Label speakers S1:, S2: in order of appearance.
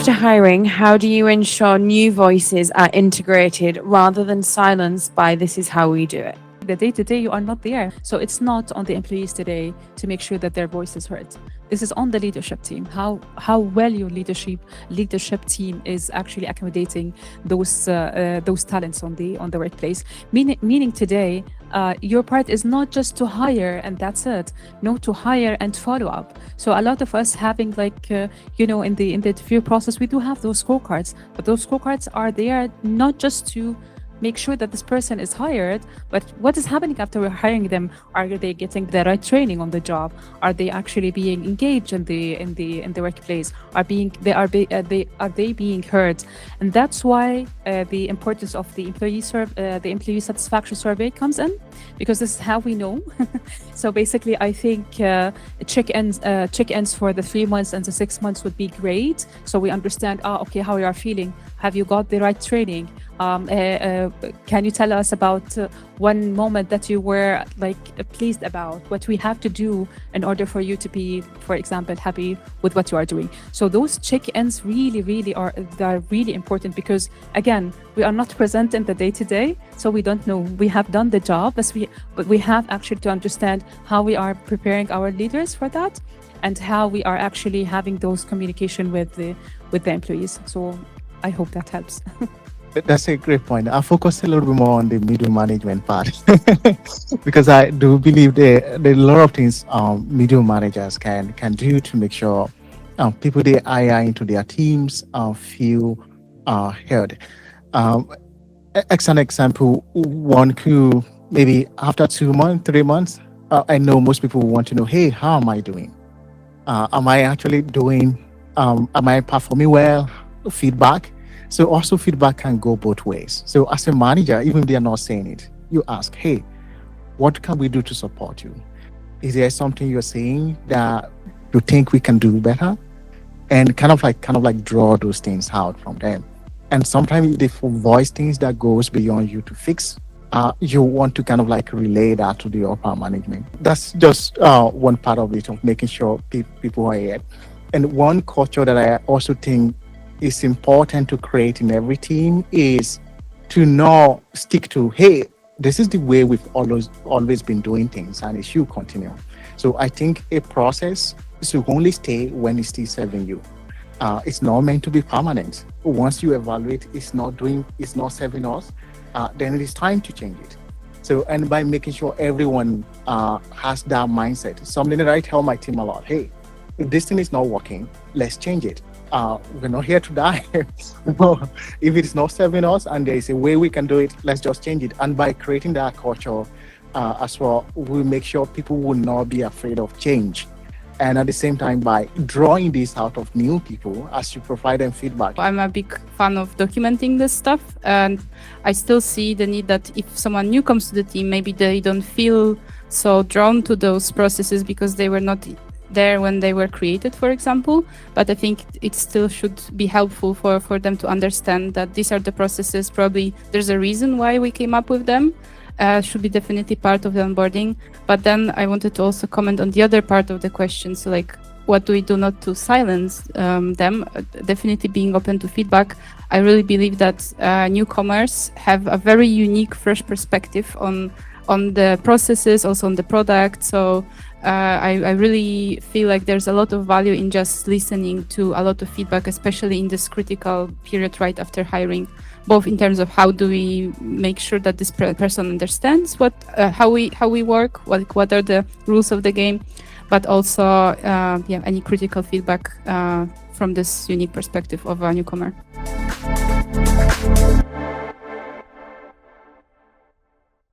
S1: to hiring, how do you ensure new voices are integrated rather than silenced by this is how we do it?
S2: The day-to-day, you are not there. So it's not on the employees today to make sure that their voice is heard. This is on the leadership team, how well your leadership team is actually accommodating those talents on the workplace. Meaning today, your part is not just to hire and that's it. No, to hire and follow up. So a lot of us having in the interview process, we do have those scorecards, but those scorecards are there not just to make sure that this person is hired, but what is happening after we're hiring them? Are they getting the right training on the job? Are they actually being engaged in the workplace? Are they being heard? And that's why the importance of the employee satisfaction survey comes in, because this is how we know. So basically, I think check-ins for the 3 months and the 6 months would be great. So we understand, okay, how you are feeling. Have you got the right training? Can you tell us about one moment that you were pleased about, what we have to do in order for you to be, for example, happy with what you are doing? So those check-ins really are really important, because again, we are not present in the day-to-day, so we don't know. We have done the job, but we have actually to understand how we are preparing our leaders for that, and how we are actually having those communication with the employees. So I hope that helps.
S3: That's a great point. I'll focus a little bit more on the middle management part because I do believe there are a lot of things middle managers can do to make sure people they hire into their teams feel heard. As an example, one could maybe after 2 months, 3 months, I know most people want to know, hey, how am I doing? Am I actually doing? Am I performing well? Feedback. So also feedback can go both ways. So as a manager, even if they are not saying it, you ask, hey, what can we do to support you? Is there something you're saying that you think we can do better? And kind of like draw those things out from them. And sometimes they voice things that goes beyond you to fix. You want to kind of like relay that to the upper management. That's just one part of it, of making sure people are here. And one culture that I also think is important to create in every team is to not stick to, hey, this is the way we've always been doing things and it should continue. So I think a process should only stay when it's still serving you. It's not meant to be permanent. Once you evaluate it's not serving us, then it is time to change it. So, and by making sure everyone has that mindset, something that I tell my team a lot, hey, if this thing is not working, let's change it. We're not here to die. If it's not serving us and there is a way we can do it, let's just change it. And by creating that culture as well, we make sure people will not be afraid of change. And at the same time, by drawing this out of new people as you provide them feedback.
S4: I'm a big fan of documenting this stuff, and I still see the need that if someone new comes to the team, maybe they don't feel so drawn to those processes because they were not there when they were created, for example. But I think it still should be helpful for them to understand that these are the processes. Probably there's a reason why we came up with them. Should be definitely part of the onboarding. But then I wanted to also comment on the other part of the question. So like, what do we do not to silence them? Definitely being open to feedback. I really believe that newcomers have a very unique, fresh perspective on the processes, also on the product. So I really feel like there's a lot of value in just listening to a lot of feedback, especially in this critical period right after hiring, both in terms of how do we make sure that this person understands how we work, what are the rules of the game, but also any critical feedback from this unique perspective of a newcomer.